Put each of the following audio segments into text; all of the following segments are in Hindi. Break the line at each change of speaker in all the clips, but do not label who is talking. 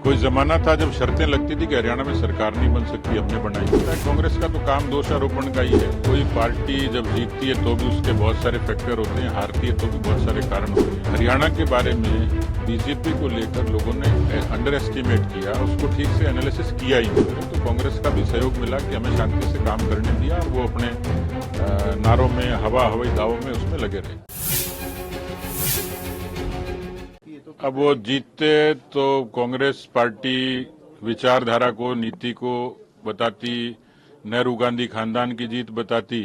कोई जमाना था जब शर्तें लगती थी कि हरियाणा में सरकार नहीं बन सकती, हमने बनाई। कांग्रेस का तो काम दोषारोपण का ही है। कोई पार्टी जब जीतती है तो भी उसके बहुत सारे फैक्टर होते हैं, हारती है तो भी बहुत सारे कारण होते हैं। हरियाणा के बारे में बीजेपी को लेकर लोगों ने अंडर एस्टिमेट किया, उसको ठीक से एनालिसिस किया ही नहीं। तो कांग्रेस का भी सहयोग मिला कि हमें शांति से काम करने दिया और वो अपने नारों में, हवाई दावों में उसमें लगे रहे। अब वो जीतते तो कांग्रेस पार्टी विचारधारा को, नीति को बताती, नेहरू गांधी खानदान की जीत बताती,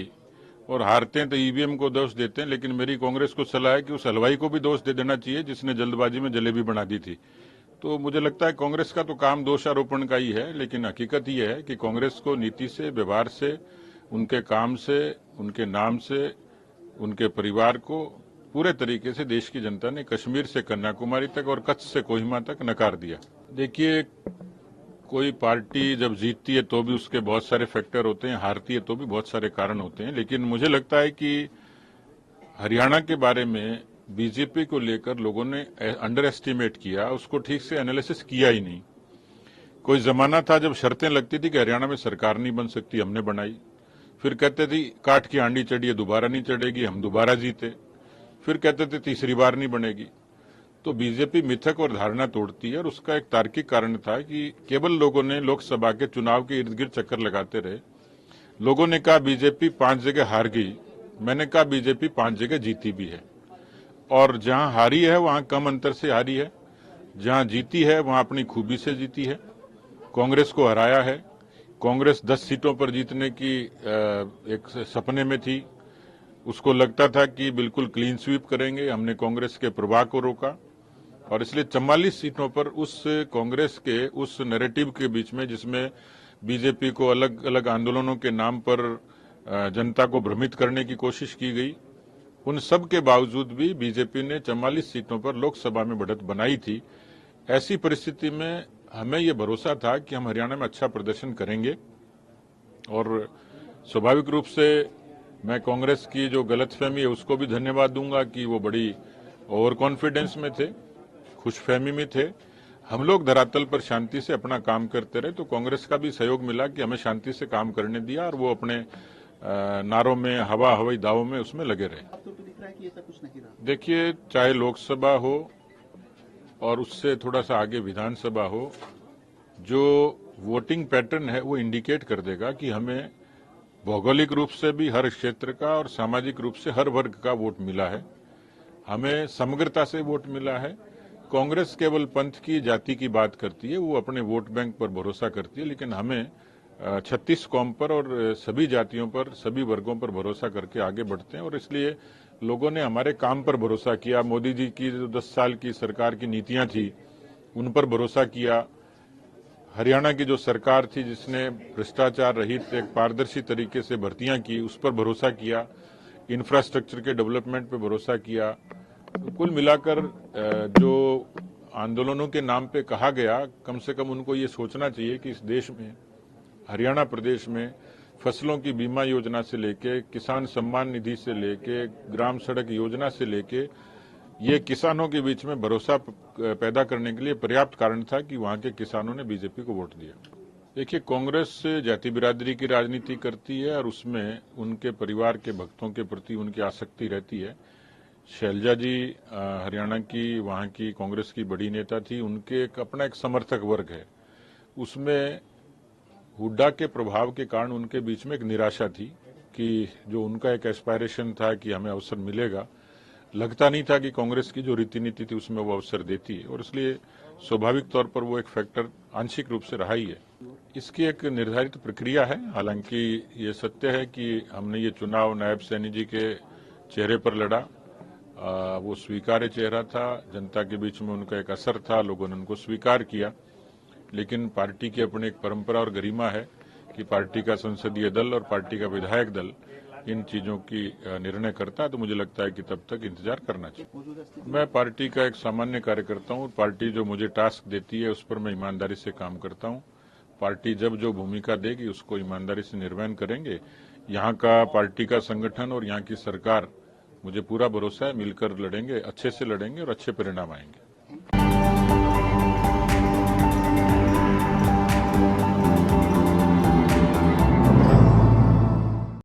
और हारते हैं तो ईवीएम को दोष देते हैं। लेकिन मेरी कांग्रेस को सलाह है कि उस हलवाई को भी दोष दे देना चाहिए जिसने जल्दबाजी में जलेबी बना दी थी। तो मुझे लगता है कांग्रेस का तो काम दोषारोपण का ही है, लेकिन हकीकत ये है कि कांग्रेस को नीति से, व्यवहार से, उनके काम से, उनके नाम से, उनके परिवार को पूरे तरीके से देश की जनता ने कश्मीर से कन्याकुमारी तक और कच्छ से कोहिमा तक नकार दिया। देखिए, कोई पार्टी जब जीतती है तो भी उसके बहुत सारे फैक्टर होते हैं, हारती है तो भी बहुत सारे कारण होते हैं। लेकिन मुझे लगता है कि हरियाणा के बारे में बीजेपी को लेकर लोगों ने अंडर एस्टिमेट किया, उसको ठीक से एनालिसिस किया ही नहीं। कोई जमाना था जब शर्तें लगती थी कि हरियाणा में सरकार नहीं बन सकती, हमने बनाई। फिर कहते थे काठ की आंडी चढ़ी है, दोबारा नहीं चढ़ेगी, हम दोबारा जीते। फिर कहते थे तीसरी बार नहीं बनेगी। तो बीजेपी मिथक और धारणा तोड़ती है, और उसका एक तार्किक कारण था कि केवल लोगों ने लोकसभा के चुनाव के इर्द गिर्द चक्कर लगाते रहे। लोगों ने कहा बीजेपी 5 जगह हार गई, मैंने कहा बीजेपी 5 जगह जीती भी है, और जहां हारी है वहां कम अंतर से हारी है, जहां जीती है वहां अपनी खूबी से जीती है। कांग्रेस को हराया है। कांग्रेस 10 सीटों पर जीतने की एक सपने में थी, उसको लगता था कि बिल्कुल क्लीन स्वीप करेंगे। हमने कांग्रेस के प्रवाह को रोका, और इसलिए 44 सीटों पर उस कांग्रेस के उस नैरेटिव के बीच में, जिसमें बीजेपी को अलग अलग आंदोलनों के नाम पर जनता को भ्रमित करने की कोशिश की गई, उन सब के बावजूद भी बीजेपी ने 44 सीटों पर लोकसभा में बढ़त बनाई थी। ऐसी परिस्थिति में हमें ये भरोसा था कि हम हरियाणा में अच्छा प्रदर्शन करेंगे, और स्वाभाविक रूप से मैं कांग्रेस की जो गलतफहमी है उसको भी धन्यवाद दूंगा कि वो बड़ी ओवर कॉन्फिडेंस में थे, खुशफहमी में थे। हम लोग धरातल पर शांति से अपना काम करते रहे, तो कांग्रेस का भी सहयोग मिला कि हमें शांति से काम करने दिया, और वो अपने नारों में, हवाई दावों में उसमें लगे रहे। देखिए, चाहे लोकसभा हो और उससे थोड़ा सा आगे विधानसभा हो, जो वोटिंग पैटर्न है वो इंडिकेट कर देगा कि हमें भौगोलिक रूप से भी हर क्षेत्र का और सामाजिक रूप से हर वर्ग का वोट मिला है। हमें समग्रता से वोट मिला है। कांग्रेस केवल पंथ की, जाति की बात करती है, वो अपने वोट बैंक पर भरोसा करती है, लेकिन हमें 36 कौम पर और सभी जातियों पर, सभी वर्गों पर भरोसा करके आगे बढ़ते हैं, और इसलिए लोगों ने हमारे काम पर भरोसा किया। मोदी जी की जो 10 साल की सरकार की नीतियां थी उन पर भरोसा किया। हरियाणा की जो सरकार थी जिसने भ्रष्टाचार रहित एक पारदर्शी तरीके से भर्तियां की, उस पर भरोसा किया। इंफ्रास्ट्रक्चर के डेवलपमेंट पर भरोसा किया। तो कुल मिलाकर जो आंदोलनों के नाम पे कहा गया, कम से कम उनको ये सोचना चाहिए कि इस देश में, हरियाणा प्रदेश में, फसलों की बीमा योजना से लेके, किसान सम्मान निधि से लेके, ग्राम सड़क योजना से लेके, ये किसानों के बीच में भरोसा पैदा करने के लिए पर्याप्त कारण था कि वहां के किसानों ने बीजेपी को वोट दिया। देखिए, कांग्रेस जाति बिरादरी की राजनीति करती है, और उसमें उनके परिवार के भक्तों के प्रति उनकी आसक्ति रहती है। शैलजा जी हरियाणा की, वहां की कांग्रेस की बड़ी नेता थी, उनके अपना एक समर्थक वर्ग है। उसमें हुड्डा के प्रभाव के कारण उनके बीच में एक निराशा थी कि जो उनका एक एस्पायरेशन था कि हमें अवसर मिलेगा, लगता नहीं था कि कांग्रेस की जो रीति नीति थी उसमें वो अवसर देती है, और इसलिए स्वाभाविक तौर पर वो एक फैक्टर आंशिक रूप से रहा ही है। इसकी एक निर्धारित प्रक्रिया है। हालांकि ये सत्य है कि हमने ये चुनाव नायब सैनी जी के चेहरे पर लड़ा। वो स्वीकार्य चेहरा था, जनता के बीच में उनका एक असर था, लोगों ने उनको स्वीकार किया। लेकिन पार्टी की अपनी एक परंपरा और गरिमा है कि पार्टी का संसदीय दल और पार्टी का विधायक दल इन चीजों की निर्णय करता है, तो मुझे लगता है कि तब तक इंतजार करना चाहिए। मैं पार्टी का एक सामान्य कार्यकर्ता हूं। पार्टी जो मुझे टास्क देती है उस पर मैं ईमानदारी से काम करता हूं। पार्टी जब जो भूमिका देगी उसको ईमानदारी से निर्वहन करेंगे। यहाँ का पार्टी का संगठन और यहाँ की सरकार, मुझे पूरा भरोसा है, मिलकर लड़ेंगे, अच्छे से लड़ेंगे और अच्छे परिणाम आएंगे।